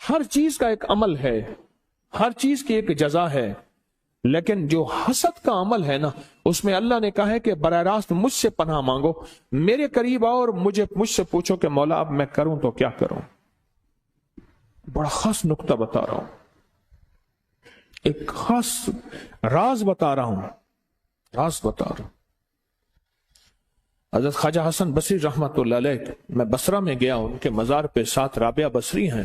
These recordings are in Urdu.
ہر چیز کا ایک عمل ہے، ہر چیز کی ایک جزا ہے، لیکن جو حسد کا عمل ہے نا، اس میں اللہ نے کہا ہے کہ براہ راست مجھ سے پناہ مانگو، میرے قریب آؤ اور مجھ سے پوچھو کہ مولا اب میں کروں تو کیا کروں۔ بڑا خاص نقطہ بتا رہا ہوں، ایک خاص راز بتا رہا ہوں، راز بتا رہا ہوں۔ حضرت خواجہ حسن بصری رحمت اللہ علیہ، میں بصرہ میں گیا، ان کے مزار پہ 7 رابعہ بصری ہیں،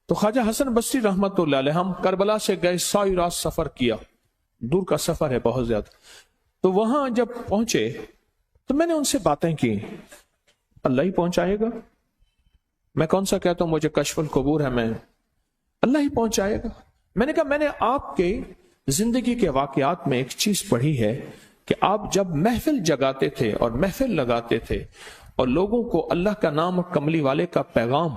تو خواجہ حسن بصری رحمت اللہ علیہ، ہم کربلا سے گئے، ساری رات سفر کیا، دور کا سفر ہے بہت زیادہ، تو وہاں جب پہنچے تو میں نے ان سے باتیں کی، اللہ ہی پہنچائے گا، میں کون سا کہتا ہوں مجھے کشف القبور ہے، میں اللہ ہی پہنچائے گا۔ میں نے کہا میں نے آپ کے زندگی کے واقعات میں ایک چیز پڑھی ہے کہ آپ جب محفل جگاتے تھے اور محفل لگاتے تھے اور لوگوں کو اللہ کا نام اور کملی والے کا پیغام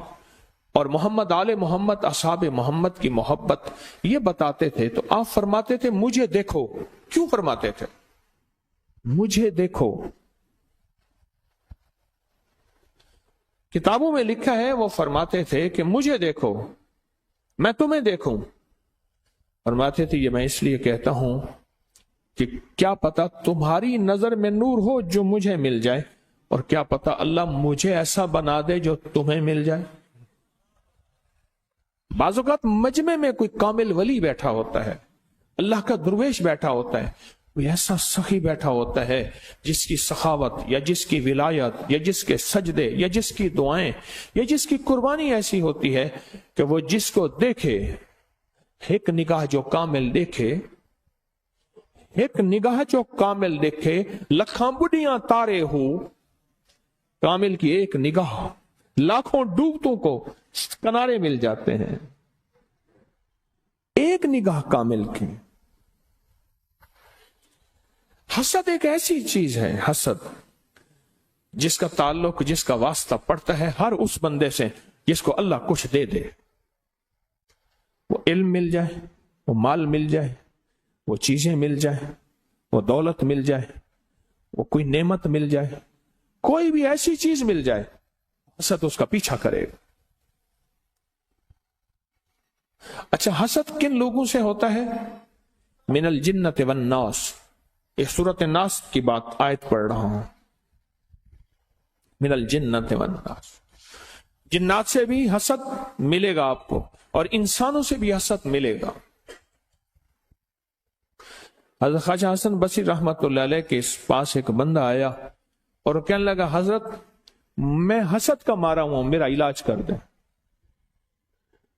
اور محمد آل محمد اصحاب محمد کی محبت یہ بتاتے تھے، تو آپ فرماتے تھے مجھے دیکھو۔ کیوں فرماتے تھے مجھے دیکھو؟ کتابوں میں لکھا ہے وہ فرماتے تھے کہ مجھے دیکھو میں تمہیں دیکھوں۔ فرماتے تھے یہ میں اس لیے کہتا ہوں کہ کیا پتا تمہاری نظر میں نور ہو جو مجھے مل جائے، اور کیا پتا اللہ مجھے ایسا بنا دے جو تمہیں مل جائے۔ بعض اوقات مجمع میں کوئی کامل ولی بیٹھا ہوتا ہے، اللہ کا درویش بیٹھا ہوتا ہے، کوئی ایسا سخی بیٹھا ہوتا ہے جس کی سخاوت یا جس کی ولایت یا جس کے سجدے یا جس کی دعائیں یا جس کی قربانی ایسی ہوتی ہے کہ وہ جس کو دیکھے، ایک نگاہ جو کامل دیکھے، ایک نگاہ جو کامل دیکھے، لکھاں بڑیاں تارے ہو، کامل کی ایک نگاہ لاکھوں ڈوبتوں کو کنارے مل جاتے ہیں، ایک نگاہ کامل کی۔ حسد ایک ایسی چیز ہے، حسد جس کا تعلق، جس کا واسطہ پڑتا ہے ہر اس بندے سے جس کو اللہ کچھ دے دے، وہ علم مل جائے، وہ مال مل جائے، وہ چیزیں مل جائے، وہ دولت مل جائے، وہ کوئی نعمت مل جائے، کوئی بھی ایسی چیز مل جائے، حسد اس کا پیچھا کرے گا۔ اچھا، حسد کن لوگوں سے ہوتا ہے؟ من الجنت والناس، ایک سورۃ الناس کی بات آیت پڑھ رہا ہوں، من الجنت والناس، جنات سے بھی حسد ملے گا آپ کو اور انسانوں سے بھی حسد ملے گا۔ حضرت خواجہ حسن بصری رحمت اللہ علیہ کے پاس ایک بندہ آیا اور کہنے لگا حضرت میں حسد کا مارا ہوں، میرا علاج کر دیں،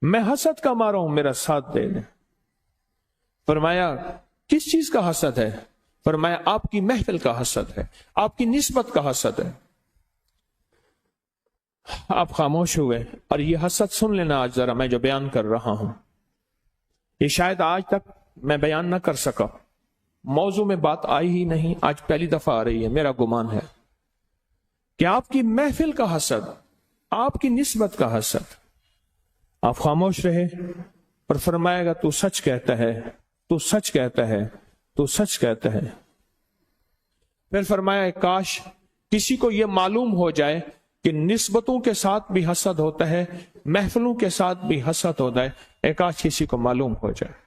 میں حسد کا مارا ہوں، میرا ساتھ دے دیں۔ فرمایا کس چیز کا حسد ہے؟ فرمایا آپ کی محفل کا حسد ہے، آپ کی نسبت کا حسد ہے۔ آپ خاموش ہوئے، اور یہ حسد سن لینا آج ذرا، میں جو بیان کر رہا ہوں یہ شاید آج تک میں بیان نہ کر سکا، موضوع میں بات آئی ہی نہیں، آج پہلی دفعہ آ رہی ہے، میرا گمان ہے کہ آپ کی محفل کا حسد، آپ کی نسبت کا حسد۔ آپ خاموش رہے اور فرمائے گا تو سچ کہتا ہے، تو سچ کہتا ہے، تو سچ کہتا ہے۔ پھر فرمایا کاش کسی کو یہ معلوم ہو جائے کہ نسبتوں کے ساتھ بھی حسد ہوتا ہے، محفلوں کے ساتھ بھی حسد ہوتا ہے، کاش کسی کو معلوم ہو جائے۔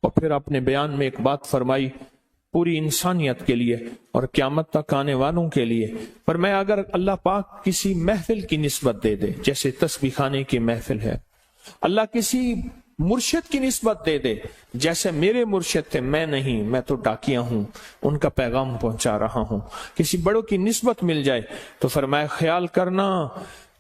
اور پھر اپنے بیان میں ایک بات فرمائی پوری انسانیت کے لیے اور قیامت تک آنے والوں کے لیے۔ فرمایا اگر اللہ پاک کسی محفل کی نسبت دے دے، جیسے تسبیح خانے کی محفل ہے، اللہ کسی مرشد کی نسبت دے دے، جیسے میرے مرشد تھے، میں نہیں، میں تو ڈاکیا ہوں، ان کا پیغام پہنچا رہا ہوں، کسی بڑوں کی نسبت مل جائے تو فرمایا خیال کرنا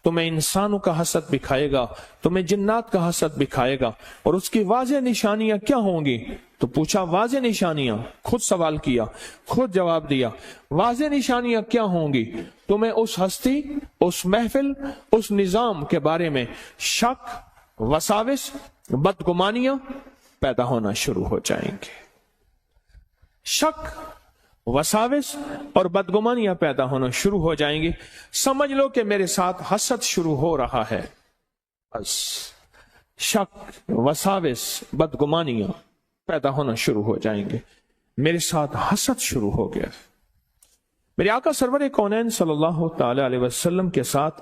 تمہیں انسانوں کا حسد بھی کھائے گا، تمہیں جنات کا حسد بھی کھائے گا، اور اس کی واضح نشانیاں کیا ہوں گی؟ تو پوچھا واضح نشانیاں، خود سوال کیا، خود جواب دیا، واضح نشانیاں کیا ہوں گی؟ تمہیں اس ہستی، اس محفل، اس نظام کے بارے میں شک، وساوس، بدگمانیاں پیدا ہونا شروع ہو جائیں گے۔ شک، وساوس اور بدگمانیاں پیدا ہونا شروع ہو جائیں گی، سمجھ لو کہ میرے ساتھ حسد شروع ہو رہا ہے۔ بس شک، وساوس، بدگمانیاں پیدا ہونا شروع ہو جائیں گے، میرے ساتھ حسد شروع ہو گیا۔ میرے آقا سرور کونین صلی اللہ تعالی علیہ وسلم کے ساتھ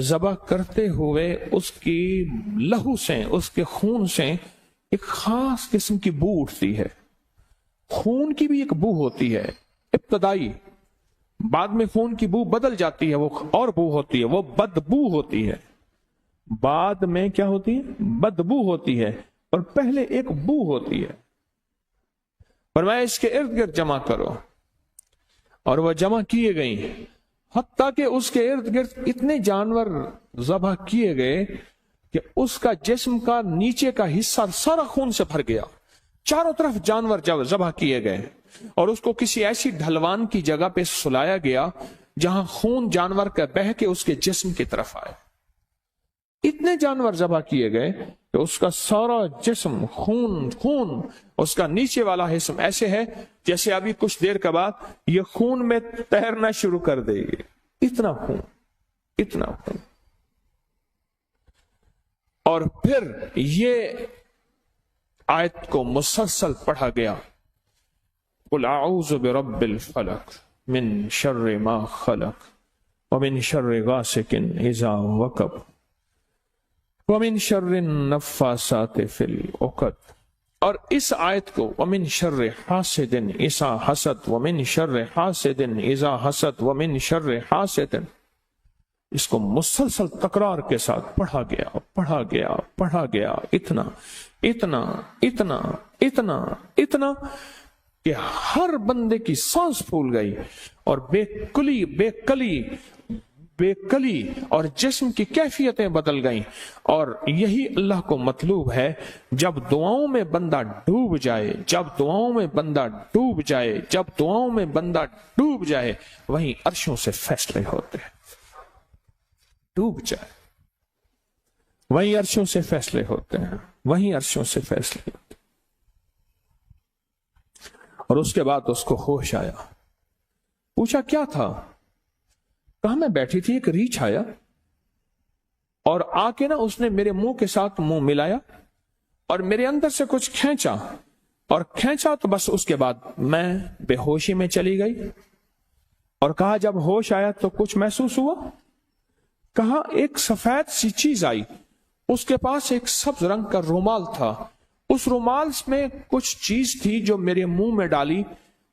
ذبح کرتے ہوئے اس کی لہو سے، اس کے خون سے ایک خاص قسم کی بو اٹھتی ہے۔ خون کی بھی ایک بو ہوتی ہے ابتدائی، بعد میں خون کی بو بدل جاتی ہے، وہ اور بو ہوتی ہے، وہ بدبو ہوتی ہے۔ بعد میں کیا ہوتی ہے؟ بدبو ہوتی ہے، اور پہلے ایک بو ہوتی ہے۔ فرمایا اس کے ارد گرد جمع کرو، اور وہ جمع کیے گئی، حتیٰ کہ اس کے ارد گرد اتنے جانور ذبح کیے گئے کہ اس کا جسم کا نیچے کا حصہ سارا خون سے بھر گیا۔ چاروں طرف جانور ذبح کیے گئے، اور اس کو کسی ایسی ڈھلوان کی جگہ پہ سلایا گیا جہاں خون جانور کا بہہ کے اس کے جسم کی طرف آئے۔ اتنے جانور ذبح کیے گئے کہ اس کا سارا جسم خون خون، اس کا نیچے والا حصہ ایسے ہے جیسے ابھی کچھ دیر کے بعد یہ خون میں تیرنا شروع کر دے گی، اتنا خون، اتنا خون۔ اور پھر یہ آیت کو مسلسل پڑھا گیا، قل اعوذ برب الفلق من شر ما خلق ومن شر غاسق اذا وقب ومن شر النفاثات فی العقد۔ اور اس آیت کو ومن شر حاسد اذا حسد ومن شر حاسد اذا حسد ومن شر حاسد، اس کو مسلسل تکرار کے ساتھ پڑھا گیا، پڑھا گیا، پڑھا گیا، اتنا اتنا اتنا اتنا اتنا کہ ہر بندے کی سانس پھول گئی، اور بے کلی اور جسم کی کیفیتیں بدل گئیں۔ اور یہی اللہ کو مطلوب ہے، جب دعاؤں میں بندہ ڈوب جائے، جب دعاؤں میں بندہ ڈوب جائے، جب دعاؤں میں بندہ ڈوب جائے، وہیں عرشوں سے فیصلے ہوتے ہیں۔ ڈوب جائے وہیں عرشوں سے فیصلے ہوتے ہیں، وہیں عرشوں سے فیصلے ہوتے ہیں۔ اور اس کے بعد اس کو ہوش آیا، پوچھا کیا تھا؟ کہاں میں بیٹھی تھی، ایک ریچھ آیا اور آ کے نا اس نے میرے منہ کے ساتھ منہ ملایا اور میرے اندر سے کچھ کھینچا، اور کھینچا تو بس اس کے بعد میں بے ہوشی میں چلی گئی۔ اور کہا جب ہوش آیا تو کچھ محسوس ہوا؟ کہا ایک سفید سی چیز آئی، اس کے پاس ایک سبز رنگ کا رومال تھا، اس رومال میں کچھ چیز تھی جو میرے منہ میں ڈالی،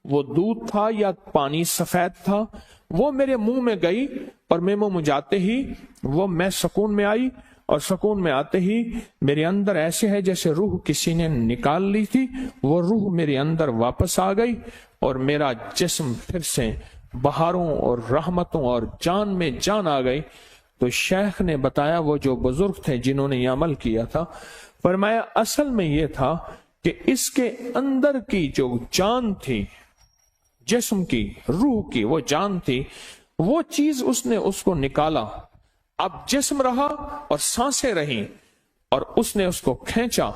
وہ دودھ تھا یا پانی سفید تھا، وہ میرے منہ میں گئی، اور میں منہ جاتے ہی وہ میں سکون میں آئی، اور سکون میں آتے ہی میرے اندر ایسے ہے جیسے روح کسی نے نکال لی تھی، وہ روح میرے اندر واپس آ گئی، اور میرا جسم پھر سے بہاروں اور رحمتوں اور جان میں جان آ گئی۔ تو شیخ نے بتایا، وہ جو بزرگ تھے جنہوں نے یہ عمل کیا تھا، فرمایا اصل میں یہ تھا کہ اس کے اندر کی جو جان تھی، جسم کی، روح کی وہ جان تھی، وہ چیز اس نے اس کو نکالا، اب جسم رہا اور سانسیں رہیں، اور اس نے اس کو کھینچا،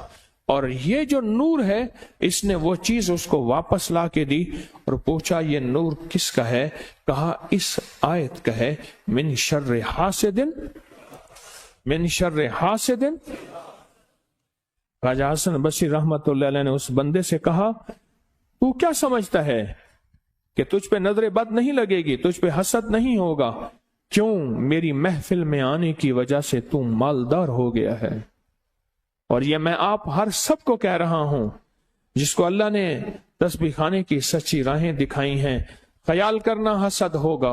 اور یہ جو نور ہے اس نے وہ چیز اس کو واپس لا کے دی۔ اور پوچھا یہ نور کس کا ہے؟ کہا اس آیت کا ہے، من شر حاسد، من شر حاسد۔ خواجہ حسن بصری رحمت اللہ علیہ نے اس بندے سے کہا تو کیا سمجھتا ہے کہ تجھ پہ نظر بد نہیں لگے گی، تجھ پہ حسد نہیں ہوگا؟ کیوں؟ میری محفل میں آنے کی وجہ سے تو مالدار ہو گیا ہے۔ اور یہ میں آپ ہر سب کو کہہ رہا ہوں جس کو اللہ نے تسبیح خانے کی سچی راہیں دکھائی ہیں، خیال کرنا حسد ہوگا،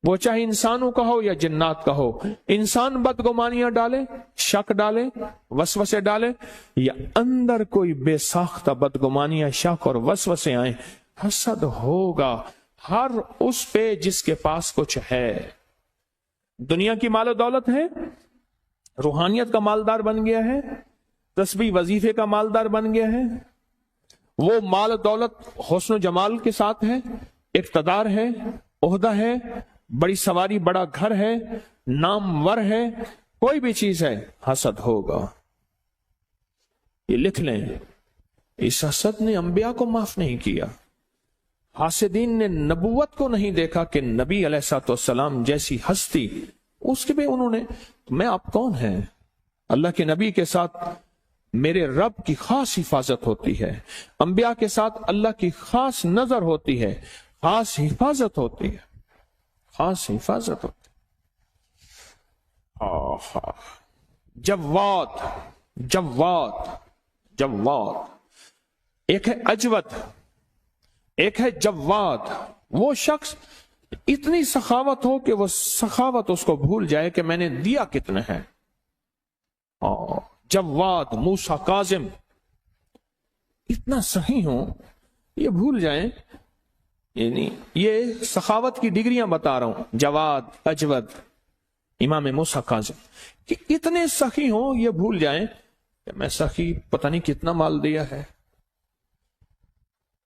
وہ چاہے انسانوں کا ہو یا جنات کا ہو۔ انسان بدگمانیاں ڈالے، شک ڈالے، وسوسے ڈالے، یا اندر کوئی بے ساختہ بدگمانیاں، شک اور وسوسے آئیں، حسد ہوگا ہر اس پہ جس کے پاس کچھ ہے۔ دنیا کی مال و دولت ہے، روحانیت کا مالدار بن گیا ہے، تسبیح وظیفے کا مالدار بن گیا ہے، وہ مال و دولت حسن و جمال کے ساتھ ہے، اقتدار ہے، عہدہ ہے، بڑی سواری، بڑا گھر ہے، نامور ہے، کوئی بھی چیز ہے، حسد ہوگا۔ یہ لکھ لیں، اس حسد نے انبیاء کو معاف نہیں کیا، حاسدین نے نبوت کو نہیں دیکھا کہ نبی علیہ الصلوۃ والسلام جیسی ہستی، اس کے بھی انہوں نے، میں آپ کون ہیں؟ اللہ کے نبی کے ساتھ میرے رب کی خاص حفاظت ہوتی ہے، انبیاء کے ساتھ اللہ کی خاص نظر ہوتی ہے، خاص حفاظت ہوتی ہے، خاص حفاظت ہوتی ہے۔ آہا، جواد، جواد، جواد، ایک ہے اجود، ایک ہے جواد۔ وہ شخص اتنی سخاوت ہو کہ وہ سخاوت اس کو بھول جائے کہ میں نے دیا کتنا ہے۔ جواد، موسیٰ کاظم، اتنا سخی ہو یہ بھول جائیں، یعنی یہ سخاوت کی ڈگریاں بتا رہا ہوں، جواد، اجود، امام موسیٰ کاظم، کہ اتنے سخی ہوں یہ بھول جائیں کہ میں سخی پتہ نہیں کتنا مال دیا ہے۔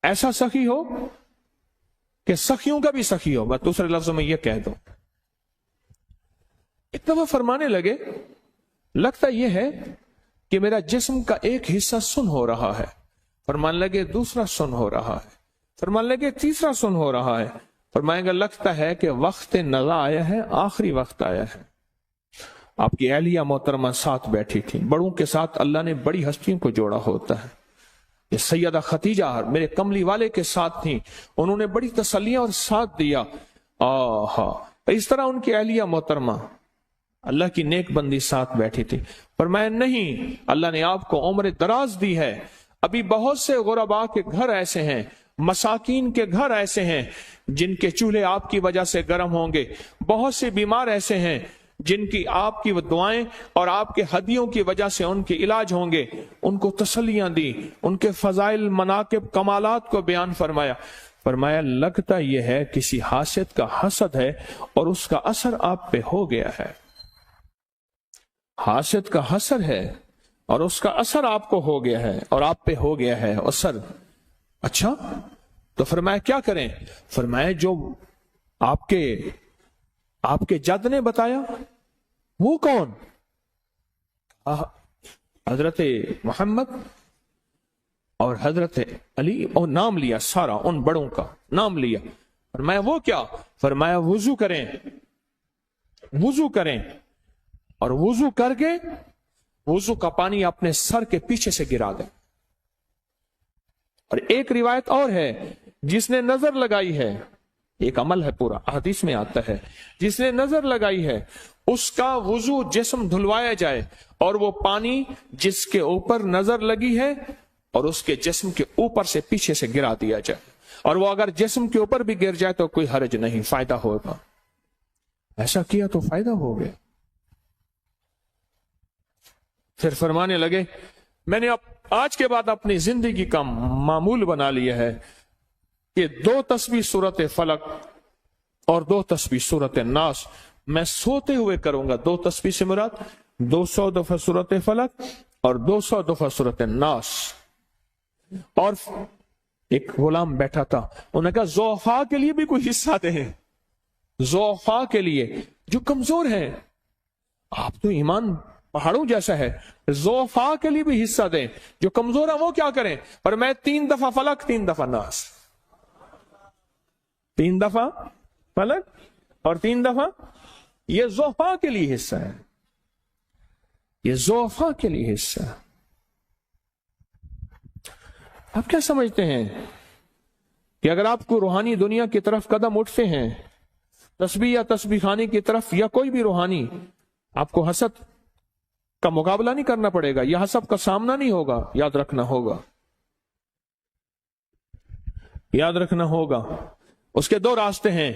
ایسا سخی ہو کہ سخیوں کا بھی سخی ہو، بس دوسرے لفظوں میں یہ کہہ دو۔ ایک دفعہ فرمانے لگے، لگتا یہ ہے کہ میرا جسم کا ایک حصہ سن ہو رہا ہے۔ فرمانے لگے دوسرا سن ہو رہا ہے، فرمانے لگے تیسرا سن ہو رہا ہے، فرمائیں گے لگتا ہے کہ وقت نزا آیا ہے، آخری وقت آیا ہے۔ آپ کی اہلیہ محترمہ ساتھ بیٹھی تھی، بڑوں کے ساتھ اللہ نے بڑی ہستیوں کو جوڑا ہوتا ہے۔ یہ سیدہ خدیجہ میرے کملی والے کے ساتھ تھیں، انہوں نے بڑی تسلیاں اور ساتھ دیا۔ اس طرح ان کی اہلیہ محترمہ اللہ کی نیک بندی ساتھ بیٹھی تھی۔ فرمایا نہیں، اللہ نے آپ کو عمر دراز دی ہے، ابھی بہت سے غرباء کے گھر ایسے ہیں، مساکین کے گھر ایسے ہیں جن کے چولہے آپ کی وجہ سے گرم ہوں گے، بہت سے بیمار ایسے ہیں جن کی آپ کی دعائیں اور آپ کے ہدیوں کی وجہ سے ان کے علاج ہوں گے۔ ان کو تسلیاں دی، ان کے فضائل، مناقب، کمالات کو بیان فرمایا۔ فرمایا لگتا یہ ہے کسی حاسد کا حسد ہے اور اس کا اثر آپ پہ ہو گیا ہے۔ حاسد کا حسد ہے اور اس کا اثر آپ کو ہو گیا ہے اور آپ پہ ہو گیا ہے اثر۔ اچھا تو فرمایا کیا کریں؟ فرمایا جو آپ کے جد نے بتایا، وہ کون؟ حضرت محمد اور حضرت علی، اور نام لیا سارا، ان بڑوں کا نام لیا۔ فرمایا وہ کیا؟ فرمایا وضو کریں، وضو کریں، اور وضو کر کے وضو کا پانی اپنے سر کے پیچھے سے گرا دیں۔ اور ایک روایت اور ہے، جس نے نظر لگائی ہے، ایک عمل ہے پورا، حدیث میں آتا ہے، جس نے نظر لگائی ہے اس کا وضو جسم دھلوایا جائے اور وہ پانی جس کے اوپر نظر لگی ہے اور اس کے جسم کے اوپر سے پیچھے سے گرا دیا جائے، اور وہ اگر جسم کے اوپر بھی گر جائے تو کوئی حرج نہیں، فائدہ ہوگا۔ ایسا کیا تو فائدہ ہو گیا۔ پھر فرمانے لگے میں نے آج کے بعد اپنی زندگی کا معمول بنا لیا ہے کہ 2 تسبیح سورت فلق اور 2 تسبیح سورت ناس میں سوتے ہوئے کروں گا۔ 2 تسبیح سے مراد 200 دفعہ سورت فلق اور 200 دفعہ سورت ناس۔ اور ایک غلام بیٹھا تھا، انہوں نے کہا ضعفاء کے لیے بھی کوئی حصہ دیں، ضعفاء کے لیے جو کمزور ہیں، آپ تو ایمان پہاڑوں جیسا ہے، ضعفاء کے لیے بھی حصہ دیں، جو کمزور ہیں وہ کیا کریں؟ اور میں 3 دفعہ فلق 3 دفعہ ناس، 3 دفعہ فلق اور 3 دفعہ، یہ ضعفاء کے لیے حصہ ہے، یہ ضعفاء کے لیے حصہ ہے۔ آپ کیا سمجھتے ہیں کہ اگر آپ کو روحانی دنیا کی طرف قدم اٹھتے ہیں، تسبیح یا تسبیح خانے کی طرف یا کوئی بھی روحانی، آپ کو حسد کا مقابلہ نہیں کرنا پڑے گا، یا حسد کا سامنا نہیں ہوگا، یاد رکھنا ہوگا، یاد رکھنا ہوگا۔ اس کے 2 راستے ہیں،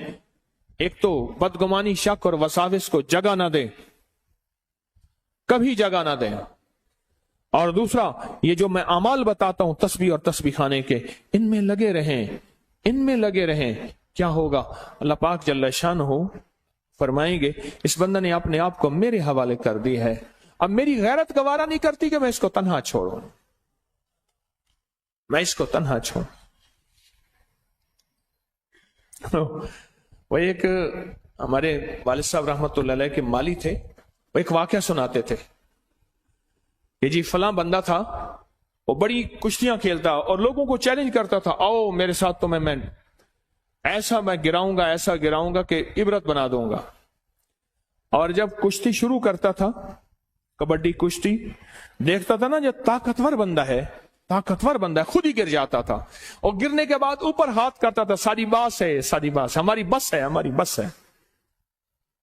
ایک تو بدگمانی، شک اور وساوس کو جگہ نہ دیں، کبھی جگہ نہ دیں، اور دوسرا یہ جو میں اعمال بتاتا ہوں تسبیح اور تسبیح خانے کے، ان میں لگے رہیں، ان میں لگے رہیں۔ کیا ہوگا؟ اللہ پاک جل شانہ فرمائیں گے اس بندہ نے اپنے آپ کو میرے حوالے کر دی ہے، اب میری غیرت گوارا نہیں کرتی کہ میں اس کو تنہا چھوڑوں، میں اس کو تنہا چھوڑوں۔ وہ ایک ہمارے والد صاحب رحمت اللہ علیہ کے مالی تھے، وہ ایک واقعہ سناتے تھے کہ جی فلاں بندہ تھا، وہ بڑی کشتیاں کھیلتا اور لوگوں کو چیلنج کرتا تھا، آؤ میرے ساتھ تو میں ایسا میں گراؤں گا، ایسا گراؤں گا کہ عبرت بنا دوں گا۔ اور جب کشتی شروع کرتا تھا، کبڈی کشتی، دیکھتا تھا نا جو طاقتور بندہ ہے، خود ہی گر جاتا تھا، اور گرنے کے بعد اوپر ہاتھ کرتا تھا، ساری باس ہے، ساری باس، ہماری بس ہے، ہماری بس ہے۔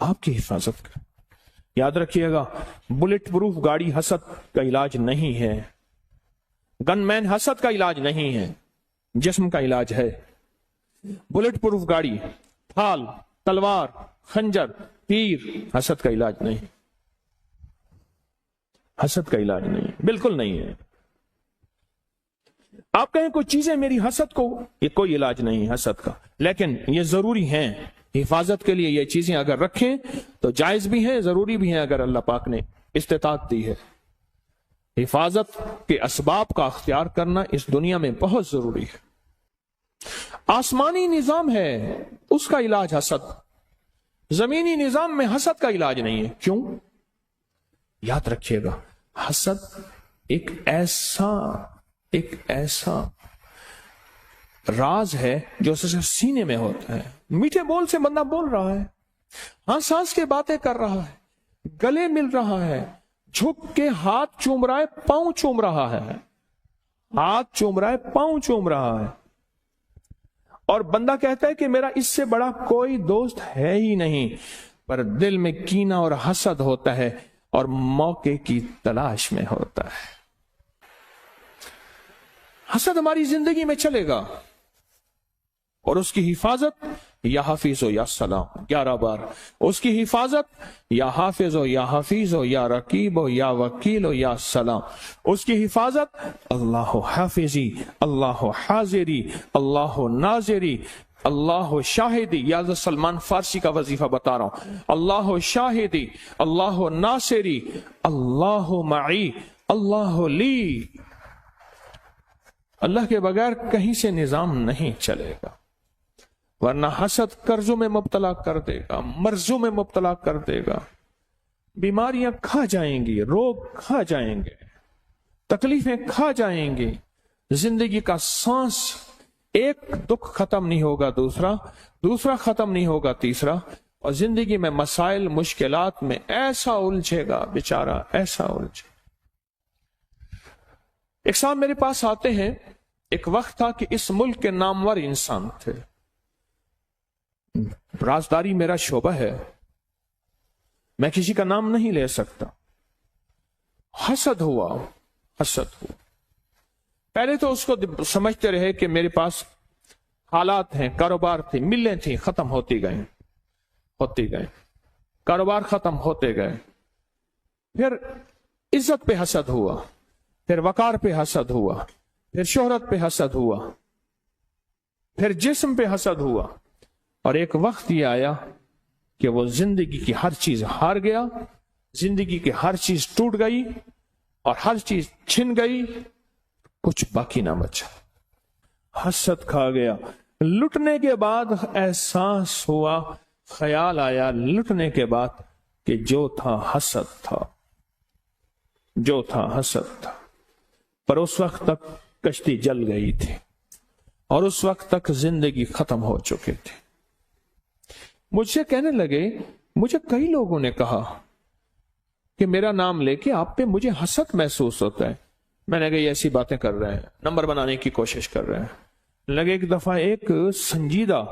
آپ کی حفاظت کرے. یاد رکھیے گا بلٹ پروف گاڑی حسد کا علاج نہیں ہے، گن مین حسد کا علاج نہیں ہے، جسم کا علاج ہے. بلٹ پروف گاڑی، تھال، تلوار، خنجر، تیر حسد کا علاج نہیں، حسد کا علاج نہیں، بالکل نہیں ہے. آپ کہیں کوئی چیزیں میری حسد کو، یہ کوئی علاج نہیں ہے حسد کا، لیکن یہ ضروری ہیں حفاظت کے لیے. یہ چیزیں اگر رکھیں تو جائز بھی ہیں، ضروری بھی ہیں اگر اللہ پاک نے استطاعت دی ہے. حفاظت کے اسباب کا اختیار کرنا اس دنیا میں بہت ضروری ہے. آسمانی نظام ہے اس کا علاج حسد، زمینی نظام میں حسد کا علاج نہیں ہے. کیوں؟ یاد رکھیے گا حسد ایک ایسا راز ہے جو سینے میں ہوتا ہے. میٹھے بول سے بندہ بول رہا ہے، ہنس ہنس کے باتیں کر رہا ہے، گلے مل رہا ہے، جھک کے ہاتھ چوم رہا ہے، پاؤں چوم رہا ہے، ہاتھ چوم رہا ہے، پاؤں چوم رہا ہے، اور بندہ کہتا ہے کہ میرا اس سے بڑا کوئی دوست ہے ہی نہیں، پر دل میں کینہ اور حسد ہوتا ہے اور موقع کی تلاش میں ہوتا ہے. حسد ہماری زندگی میں چلے گا اور اس کی حفاظت یا حافظ ہو یا سلام، 11 بار اس کی حفاظت یا حافظ ہو یا حفیظ ہو یا رقیب ہو یا وکیل ہو یا سلام. اس کی حفاظت اللہ حافظی، اللہ حاضری، اللہ ناظری، اللہ شاہدی. یا سلمان فارسی کا وظیفہ بتا رہا ہوں. اللہ شاہدی، اللہ ناصری، اللہ معی، اللہ لی. اللہ کے بغیر کہیں سے نظام نہیں چلے گا، ورنہ حسد قرضوں میں مبتلا کر دے گا، مرضوں میں مبتلا کر دے گا، بیماریاں کھا جائیں گی، روگ کھا جائیں گے، تکلیفیں کھا جائیں گی. زندگی کا سانس ایک دکھ ختم نہیں ہوگا، دوسرا ختم نہیں ہوگا، تیسرا، اور زندگی میں مسائل مشکلات میں ایسا الجھے گا بیچارہ، ایسا الجھے. ایک صاحب میرے پاس آتے ہیں، ایک وقت تھا کہ اس ملک کے نامور انسان تھے، رازداری میرا شعبہ ہے، میں کسی کا نام نہیں لے سکتا. حسد ہوا. پہلے تو اس کو سمجھتے رہے کہ میرے پاس حالات ہیں، کاروبار تھے، ملیں تھیں، ختم ہوتی گئے، کاروبار ختم ہوتے گئے. پھر عزت پہ حسد ہوا، پھر وقار پہ حسد ہوا، پھر شہرت پہ حسد ہوا، پھر جسم پہ حسد ہوا، اور ایک وقت یہ آیا کہ وہ زندگی کی ہر چیز ہار گیا، زندگی کی ہر چیز ٹوٹ گئی اور ہر چیز چھن گئی، کچھ باقی نہ بچا. حسد کھا گیا. لٹنے کے بعد احساس ہوا، خیال آیا لٹنے کے بعد کہ جو تھا حسد تھا، حسد تھا. پر اس وقت تک کشتی جل گئی تھی اور اس وقت تک زندگی ختم ہو چکے تھے. مجھ سے کہنے لگے، مجھے کئی لوگوں نے کہا کہ میرا نام لے کے آپ پہ مجھے حسد محسوس ہوتا ہے. میں نے کہا یہ ایسی باتیں کر رہے ہیں، نمبر بنانے کی کوشش کر رہے ہیں. لگے ایک دفعہ ایک سنجیدہ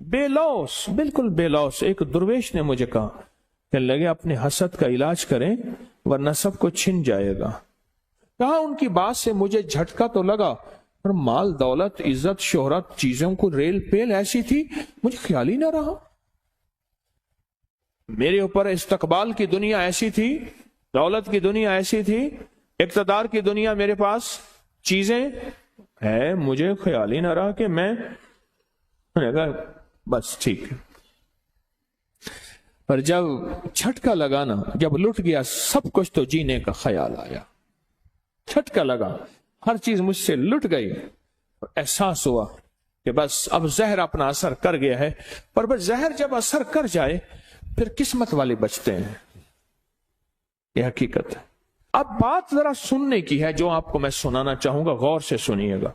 بے لوث، بالکل بے لوث ایک درویش نے مجھے کہا کہ لگے اپنے حسد کا علاج کریں ورنہ سب کو چھن جائے گا. کہا ان کی بات سے مجھے جھٹکا تو لگا، پر مال دولت عزت شہرت چیزوں کو ریل پیل ایسی تھی مجھے خیال ہی نہ رہا. میرے اوپر استقبال کی دنیا ایسی تھی، دولت کی دنیا ایسی تھی، اقتدار کی دنیا میرے پاس چیزیں ہے، مجھے خیال ہی نہ رہا کہ میں بس ٹھیک ہے. پر جب جھٹکا لگا نا، جب لٹ گیا سب کچھ تو جینے کا خیال آیا، جھٹکا لگا، ہر چیز مجھ سے لٹ گئی، احساس ہوا کہ بس اب زہر اپنا اثر کر گیا ہے. پر بس زہر جب اثر کر جائے پھر قسمت والے بچتے ہیں، یہ حقیقت ہے. اب بات ذرا سننے کی ہے جو آپ کو میں سنانا چاہوں گا، غور سے سنیے گا.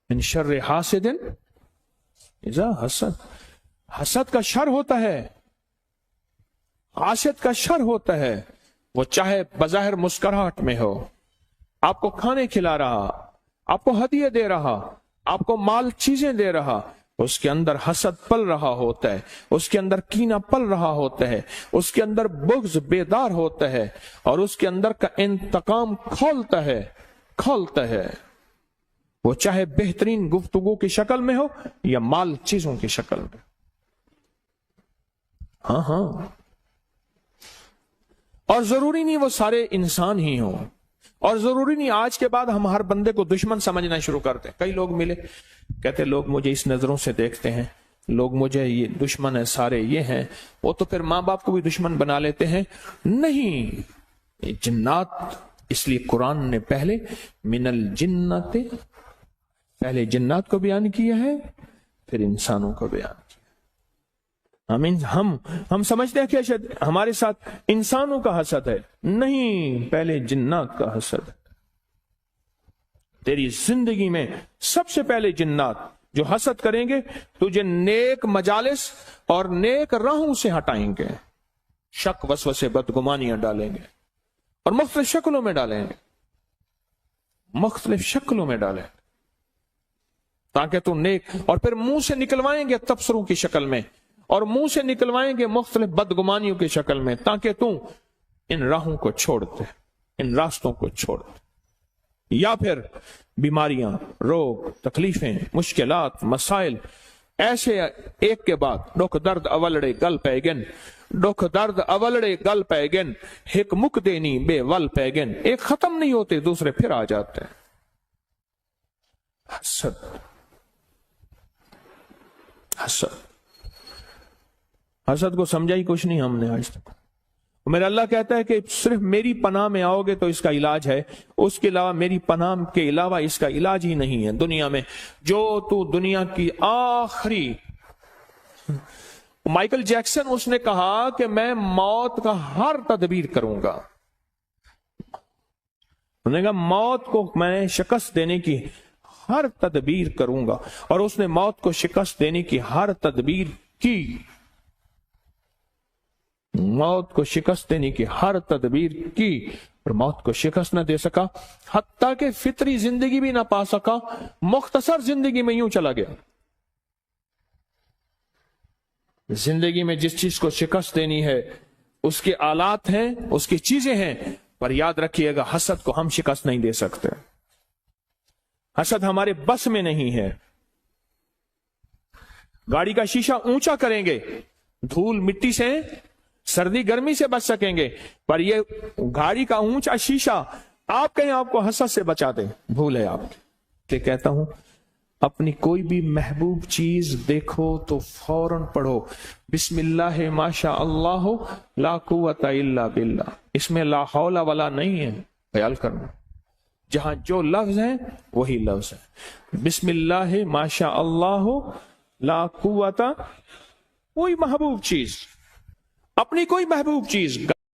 من شر حاسد اذا حسد، حسد کا شر ہوتا ہے، حاسد کا شر ہوتا ہے. وہ چاہے بظاہر مسکراہٹ میں ہو، آپ کو کھانے کھلا رہا، آپ کو ہدیے دے رہا، آپ کو مال چیزیں دے رہا، اس کے اندر حسد پل رہا ہوتا ہے، اس کے اندر کینہ پل رہا ہوتا ہے، اس کے اندر بغض بیدار ہوتا ہے، اور اس کے اندر کا انتقام کھولتا ہے، وہ چاہے بہترین گفتگو کی شکل میں ہو یا مال چیزوں کی شکل میں۔ ہاں، اور ضروری نہیں وہ سارے انسان ہی ہوں، اور ضروری نہیں آج کے بعد ہم ہر بندے کو دشمن سمجھنا شروع کرتے ہیں۔ کئی لوگ ملے کہتے لوگ مجھے اس نظروں سے دیکھتے ہیں، لوگ مجھے یہ دشمن ہے، سارے یہ ہیں، وہ تو پھر ماں باپ کو بھی دشمن بنا لیتے ہیں۔ نہیں، یہ جنات، اس لیے قرآن نے پہلے من الجنت، پہلے جنات کو بیان کیا ہے، پھر انسانوں کو بیان کیا۔ ہم سمجھتے ہیں کہ شاید ہمارے ساتھ انسانوں کا حسد ہے، نہیں، پہلے جنات کا حسد ہے۔ تیری زندگی میں سب سے پہلے جنات جو حسد کریں گے تجھے نیک مجالس اور نیک راہوں سے ہٹائیں گے، شک وسوسے بدگمانیاں ڈالیں گے، اور مختلف شکلوں میں ڈالیں گے، مختلف شکلوں میں ڈالیں گے تاکہ تو نیک، اور پھر منہ سے نکلوائیں گے تبصروں کی شکل میں، اور منہ سے نکلوائیں گے مختلف بدگمانیوں کی شکل میں، تاکہ تو ان راہوں کو چھوڑ دے، ان راستوں کو چھوڑ دے۔ یا پھر بیماریاں، روگ، تکلیفیں، مشکلات، مسائل، ایسے ایک کے بعد دکھ درد اولڑے گل پیگن، دکھ درد اولڑے گل پیگن، ایک مک دینی بے ول پیگن، ایک ختم نہیں ہوتے دوسرے پھر آ جاتے ہیں۔ حسد، حسد، حسد کو سمجھا ہی کچھ نہیں ہم نے آج تک۔ میرا اللہ کہتا ہے کہ صرف میری پناہ میں آؤ گے تو اس کا علاج ہے، اس کے علاوہ میری پناہ کے علاوہ اس کا علاج ہی نہیں ہے دنیا میں۔ جو تو دنیا کی آخری، مائیکل جیکسن اس نے کہا کہ میں موت کا ہر تدبیر کروں گا، انہوں نے کہا موت کو میں شکست دینے کی ہر تدبیر کروں گا، اور اس نے موت کو شکست دینے کی ہر تدبیر کی، موت کو شکست دینے کی ہر تدبیر کی، اور موت کو شکست نہ دے سکا، حتیٰ کہ فطری زندگی بھی نہ پا سکا، مختصر زندگی میں یوں چلا گیا۔ زندگی میں جس چیز کو شکست دینی ہے اس کے آلات ہیں، اس کی چیزیں ہیں، پر یاد رکھیے گا حسد کو ہم شکست نہیں دے سکتے، حسد ہمارے بس میں نہیں ہے۔ گاڑی کا شیشہ اونچا کریں گے، دھول مٹی سے، سردی گرمی سے بچ سکیں گے، پر یہ گاڑی کا اونچا شیشہ آپ کہیں آپ کو حسد سے بچا دے، بھول ہے آپ کی۔ کہتا ہوں اپنی کوئی بھی محبوب چیز دیکھو تو فوراً پڑھو بسم اللہ ماشاء اللہ لا قوت الا باللہ، اس میں لا حول ولا نہیں ہے، خیال کرنا، جہاں جو لفظ ہیں وہی لفظ ہے، بسم اللہ ماشاء اللہ لا قوت، کوئی محبوب چیز، اپنی کوئی محبوب چیز